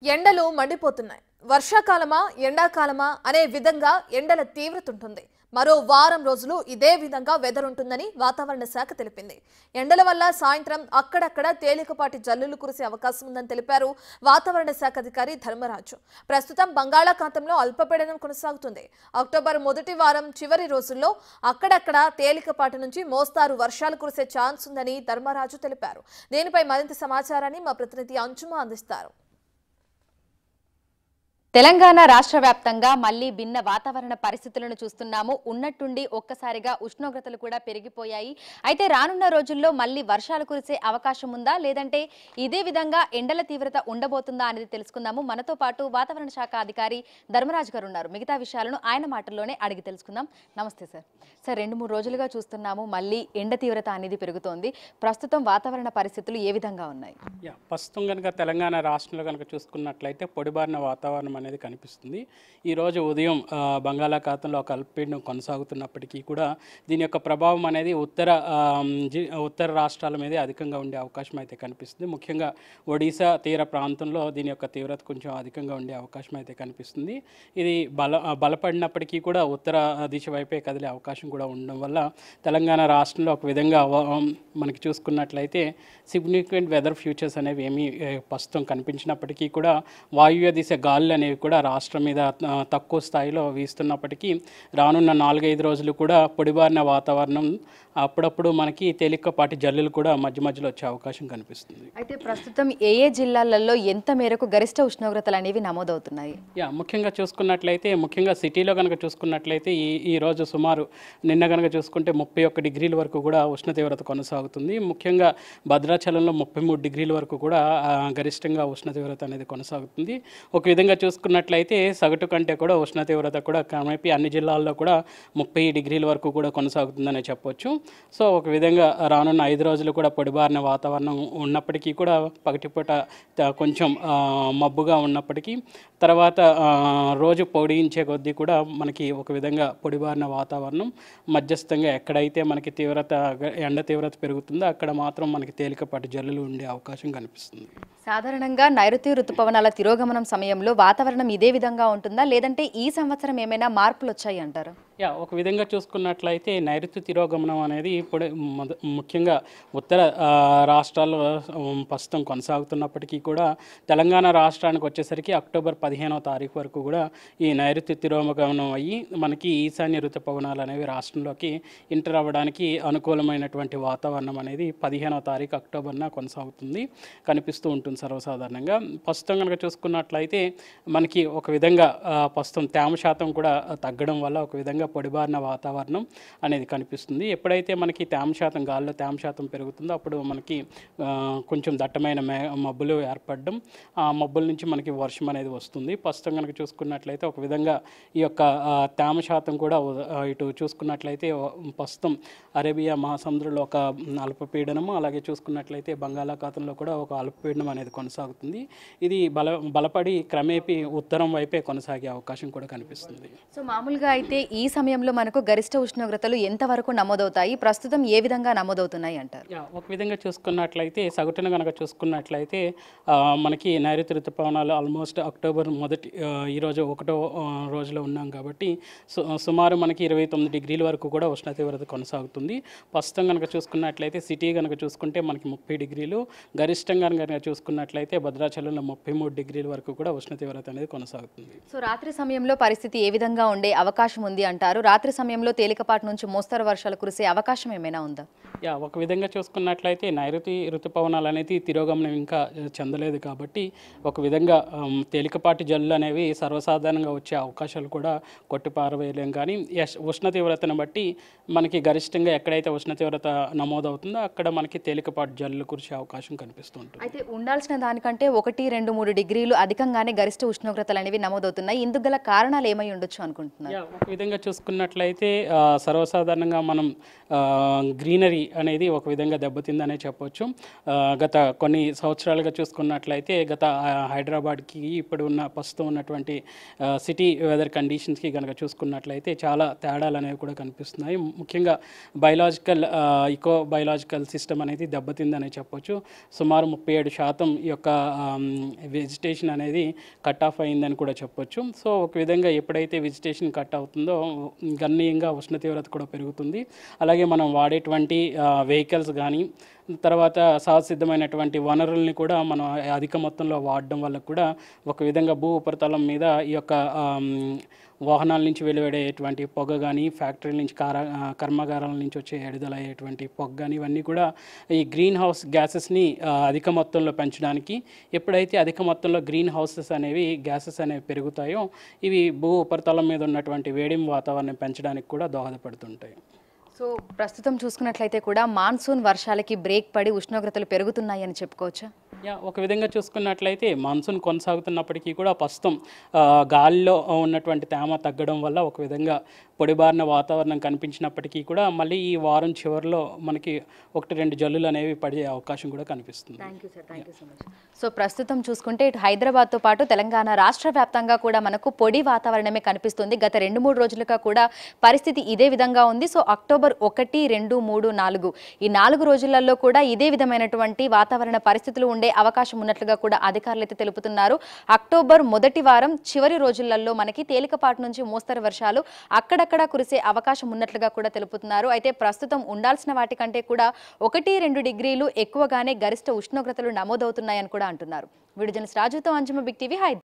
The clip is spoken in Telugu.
ఎండలు మండిపోతున్నాయి. వర్షాకాలమా ఎండాకాలమా అనే విధంగా ఎండల తీవ్రత ఉంటుంది. మరో వారం రోజులు ఇదే విధంగా వెదర్ ఉంటుందని వాతావరణ శాఖ తెలిపింది. ఎండల వల్ల సాయంత్రం అక్కడక్కడ తేలికపాటి జల్లులు కురిసే అవకాశం ఉందని తెలిపారు వాతావరణ శాఖ అధికారి ధర్మరాజు. ప్రస్తుతం బంగాళాఖాతంలో అల్పపీడనం కొనసాగుతుంది. అక్టోబర్ మొదటి వారం చివరి రోజుల్లో అక్కడక్కడ తేలికపాటి నుంచి మోస్తారు వర్షాలు కురిసే ఛాన్స్ ఉందని ధర్మరాజు తెలిపారు. దీనిపై మరింత సమాచారాన్ని మా ప్రతినిధి అంజుమ అందిస్తారు. తెలంగాణ రాష్ట్ర వ్యాప్తంగా మళ్లీ భిన్న వాతావరణ పరిస్థితులను చూస్తున్నాము. ఉన్నట్టుండి ఒక్కసారిగా ఉష్ణోగ్రతలు కూడా పెరిగిపోయాయి. అయితే రానున్న రోజుల్లో మళ్లీ వర్షాలు కురిసే అవకాశం ఉందా, లేదంటే ఇదే విధంగా ఎండల తీవ్రత ఉండబోతుందా అనేది తెలుసుకుందాము. మనతో పాటు వాతావరణ శాఖ అధికారి ధర్మరాజు గారు ఉన్నారు. మిగతా విషయాలను ఆయన మాటల్లోనే అడిగి తెలుసుకుందాం. నమస్తే సార్. 2-3 రోజులుగా చూస్తున్నాము మళ్లీ ఎండ తీవ్రత అనేది పెరుగుతోంది. ప్రస్తుతం వాతావరణ పరిస్థితులు ఏ విధంగా ఉన్నాయి? ప్రస్తుతం కనుక తెలంగాణ రాష్ట్రంలో కనుక చూసుకున్నట్లయితే పొడిబారిన వాతావరణం అనేది కనిపిస్తుంది. ఈరోజు ఉదయం బంగాళాఖాతంలో ఒక అల్పపీడనం కొనసాగుతున్నప్పటికీ కూడా దీని యొక్క ప్రభావం అనేది ఉత్తర రాష్ట్రాల మీద అధికంగా ఉండే అవకాశం అయితే కనిపిస్తుంది. ముఖ్యంగా ఒడిశా తీర ప్రాంతంలో దీని యొక్క తీవ్రత కొంచెం అధికంగా ఉండే అవకాశం అయితే కనిపిస్తుంది. ఇది బలపడినప్పటికీ కూడా ఉత్తర దిశ వైపే కదిలే అవకాశం కూడా ఉండడం వల్ల తెలంగాణ రాష్ట్రంలో ఒక విధంగా మనకి చూసుకున్నట్లయితే సిగ్నిఫికెంట్ వెదర్ ఫ్యూచర్స్ అనేవి ఏమీ ప్రస్తుతం కనిపించినప్పటికీ కూడా వాయువ్య దిశ గాలులు అనేవి కూడా రాష్ట్రం మీద తక్కువ స్థాయిలో వీస్తున్నప్పటికీ రానున్న 4-5 రోజులు కూడా పొడిబారిన వాతావరణం, అప్పుడప్పుడు మనకి తేలికపాటి జల్లులు కూడా మధ్య మధ్యలో వచ్చే అవకాశం కనిపిస్తుంది. అయితే ప్రస్తుతం ఏ జిల్లాలలో ఎంత మేరకు గరిష్ట ఉష్ణోగ్రతలు అనేవి నమోదవుతున్నాయి? ముఖ్యంగా చూసుకున్నట్లయితే ముఖ్యంగా సిటీలో కనుక చూసుకున్నట్లయితే ఈ రోజు సుమారు నిన్న కనుక చూసుకుంటే 31 డిగ్రీల వరకు కూడా ఉష్ణ తీవ్రత కొనసాగుతుంది. ముఖ్యంగా భద్రాచలంలో 33 డిగ్రీల వరకు కూడా గరిష్టంగా ఉష్ణ తీవ్రత అనేది కొనసాగుతుంది. ఒక విధంగా చూసుకున్నట్లయితే సగటు కంటే కూడా ఉష్ణ తీవ్రత కూడా క్రమేపీ అన్ని జిల్లాల్లో కూడా 30 డిగ్రీల వరకు కూడా కొనసాగుతుందనే చెప్పొచ్చు. సో ఒక విధంగా రానున్న 5 రోజులు కూడా పొడిబారిన వాతావరణం ఉన్నప్పటికీ కూడా పగటిపూట కొంచెం మబ్బుగా ఉన్నప్పటికీ తర్వాత రోజు పొడిగించే కొద్దీ కూడా మనకి ఒక విధంగా పొడిబారిన వాతావరణం మధ్యస్థంగా ఎక్కడైతే మనకి ఎండ తీవ్రత పెరుగుతుందో అక్కడ మాత్రం మనకి తేలికపాటి జల్లులు ఉండే అవకాశం కనిపిస్తుంది. సాధారణంగా నైరుతి ఋతుపవనాల తిరోగమనం సమయంలో వాతావరణం ఇదే విధంగా ఉంటుందా, లేదంటే ఈ సంవత్సరం ఏమైనా మార్పులు వచ్చాయి అంటారు? ఒక విధంగా చూసుకున్నట్లయితే నైరుతి తిరోగమనం అనేది ఇప్పుడు ముఖ్యంగా ఉత్తర రాష్ట్రాల్లో ప్రస్తుతం కొనసాగుతున్నప్పటికీ కూడా తెలంగాణ రాష్ట్రానికి వచ్చేసరికి అక్టోబర్ 15వ తారీఖు వరకు కూడా ఈ నైరుతి తిరోగమనం అయ్యి మనకి ఈశాన్య ఋతుపవనాలు అనేవి రాష్ట్రంలోకి ఎంటర్ అవ్వడానికి అనుకూలమైనటువంటి వాతావరణం అనేది 15వ తారీఖు అక్టోబర్న కనిపిస్తూ ఉంటుంది సర్వసాధారణంగా. ప్రస్తుతం కనుక చూసుకున్నట్లయితే మనకి ఒక విధంగా ప్రస్తుతం తేమ శాతం కూడా తగ్గడం వల్ల ఒక విధంగా పొడిబారిన వాతావరణం అనేది కనిపిస్తుంది. ఎప్పుడైతే మనకి గాలిలో తేమ శాతం పెరుగుతుందో అప్పుడు మనకి కొంచెం దట్టమైన మబ్బులు ఏర్పడడం, ఆ మబ్బుల నుంచి మనకి వర్షం అనేది వస్తుంది. ప్రస్తుతం కనుక చూసుకున్నట్లయితే ఒక విధంగా ఈ యొక్క తేమ శాతం కూడా ఇటు చూసుకున్నట్లయితే ప్రస్తుతం అరేబియా మహాసముద్రంలో ఒక అల్పపీడనము, అలాగే చూసుకున్నట్లయితే బంగాళాఖాతంలో కూడా ఒక అల్పపీడనం అనేది కొనసాగుతుంది. ఇది బలపడి క్రమేపీ ఉత్తరం వైపే కొనసాగే అవకాశం కూడా కనిపిస్తుంది. సో మామూలుగా అయితే ఈ సమయంలో మనకు గరిష్ట ఉష్ణోగ్రతలు ఎంతవరకు నమోదవుతాయి, ప్రస్తుతం ఏ విధంగా నమోదవుతున్నాయి అంటారు? ఒక విధంగా చూసుకున్నట్లయితే సగటున కనుక చూసుకున్నట్లయితే మనకి నైరుతి ఋతుపవనాలు ఆల్మోస్ట్ అక్టోబర్ ఈరోజు 1వ రోజులో ఉన్నాం కాబట్టి సుమారు మనకి 29 డిగ్రీల వరకు కూడా ఉష్ణ తీవ్రత కొనసాగుతుంది. ప్రస్తుతం కనుక చూసుకున్నట్లయితే సిటీ కనుక చూసుకుంటే మనకి 30 డిగ్రీలు, గరిష్టంగా కనుక చూసుకున్నట్లయితే భద్రాచలంలో 33 డిగ్రీల వరకు కూడా ఉష్ణ తీవ్రత అనేది కొనసాగుతుంది. సో రాత్రి సమయంలో పరిస్థితి ఏ విధంగా ఉండే అవకాశం ఉంది అంటారు? రాత్రి సమయంలో తేలికపాటి నుంచి మోస్తరు వర్షాలు కురిసే అవకాశం ఏమైనా ఉందా? ఒక విధంగా చూసుకున్నట్లయితే నైరుతి ఋతుపవనాలు అనేది తిరోగమనం ఇంకా చెందలేదు కాబట్టి ఒక విధంగా తేలికపాటి జల్లులు అనేవి సర్వసాధారణంగా వచ్చే అవకాశాలు కూడా కొట్టిపారవేయలేం. కానీ ఉష్ణ తీవ్రతను బట్టి మనకి గరిష్టంగా ఎక్కడైతే ఉష్ణ తీవ్రత నమోదవుతుందో అక్కడ మనకి తేలికపాటి జల్లులు కురిసే అవకాశం కనిపిస్తూ ఉంటుంది. అయితే ఉండాల్సిన దానికంటే 1, 2, 3 డిగ్రీలు అధికంగానే గరిష్ట ఉష్ణోగ్రతలు అనేవి నమోదవుతున్నాయి. ఇందుకు గల కారణాలు ఏమై ఉండొచ్చు అనుకుంటున్నారు? ఒక విధంగా చూసుకున్నట్లయితే సర్వసాధారణంగా మనం గ్రీనరీ అనేది ఒక విధంగా దెబ్బతిందనే చెప్పొచ్చు. గత కొన్ని సంవత్సరాలుగా చూసుకున్నట్లయితే హైదరాబాద్కి ఇప్పుడు ప్రస్తుతం ఉన్నటువంటి సిటీ వెదర్ కండిషన్స్కి కనుక చూసుకున్నట్లయితే చాలా తేడాలు అనేవి కూడా కనిపిస్తున్నాయి. ముఖ్యంగా ఇకో బయలాజికల్ సిస్టమ్ అనేది దెబ్బతిందనే చెప్పొచ్చు. సుమారు 37% ఈ యొక్క వెజిటేషన్ అనేది కట్ ఆఫ్ అయిందని కూడా చెప్పొచ్చు. సో ఒక విధంగా ఎప్పుడైతే వెజిటేషన్ కట్ అవుతుందో గణనీయంగా ఉష్ణ తీవ్రత కూడా పెరుగుతుంది. అలాగే మనం వాడేటువంటి వెహికల్స్ కానీ తర్వాత సహజసిద్ధమైనటువంటి వనరుల్ని కూడా మనం అధిక మొత్తంలో వాడడం వల్ల కూడా ఒక విధంగా భూ ఉపరితలం మీద ఈ యొక్క వాహనాల నుంచి వెలువడేటువంటి పొగ కానీ ఫ్యాక్టరీల నుంచి కర్మాగారాల నుంచి వచ్చే ఎడుదలయ్యేటువంటి పొగ కానీ ఇవన్నీ కూడా ఈ గ్రీన్ హౌస్ గ్యాసెస్ని అధిక మొత్తంలో పెంచడానికి ఎప్పుడైతే అధిక మొత్తంలో గ్రీన్ హౌసెస్ అనేవి గ్యాసెస్ అనేవి పెరుగుతాయో ఇవి భూ ఉపరితలం మీద ఉన్నటువంటి వేడిమి వాతావరణం పెంచడానికి కూడా దోహదపడుతుంటాయి. సో ప్రస్తుతం చూసుకున్నట్లయితే కూడా మాన్సూన్ వర్షాలకి బ్రేక్ పడి ఉష్ణోగ్రతలు పెరుగుతున్నాయి అని చెప్పుకోవచ్చా? ఒక విధంగా చూసుకున్నట్లయితే మాన్సూన్ కొనసాగుతున్నప్పటికీ కూడా ప్రస్తుతం గాలిలో ఉన్నటువంటి తేమ తగ్గడం వల్ల ఒక విధంగా పొడిబారిన వాతావరణం కనిపించినప్పటికీ కూడా మళ్ళీ ఈ వారం చివరిలో మనకి 1-2 జల్లులు అనేవి పడే అవకాశం కూడా కనిపిస్తుంది. సో ప్రస్తుతం చూసుకుంటే ఇటు హైదరాబాద్తో పాటు తెలంగాణ రాష్ట్ర వ్యాప్తంగా కూడా మనకు పొడి వాతావరణమే కనిపిస్తుంది. గత 2-3 రోజులుగా కూడా పరిస్థితి ఇదే విధంగా ఉంది. సో అక్టోబర్ 1, 2, 3, 4 ఈ 4 రోజులలో కూడా ఇదే విధమైనటువంటి వాతావరణ పరిస్థితులు ఉండే అవకాశం ఉన్నట్లుగా కూడా అధికారులు అయితే తెలుపుతున్నారు. అక్టోబర్ మొదటి వారం చివరి రోజులలో మనకి తేలికపాటి నుంచి మోస్తరు వర్షాలు అక్కడక్కడ కురిసే అవకాశం ఉన్నట్లుగా కూడా తెలుపుతున్నారు. అయితే ప్రస్తుతం ఉండాల్సిన వాటికంటే కూడా 1-2 డిగ్రీలు ఎక్కువగానే గరిష్ట ఉష్ణోగ్రతలు నమోదవుతున్నాయని కూడా అంటున్నారు. వీడియో జర్నలిస్ట్ రాజుతో అంజుమ, బిగ్ టీవీ, హైదరాబాద్.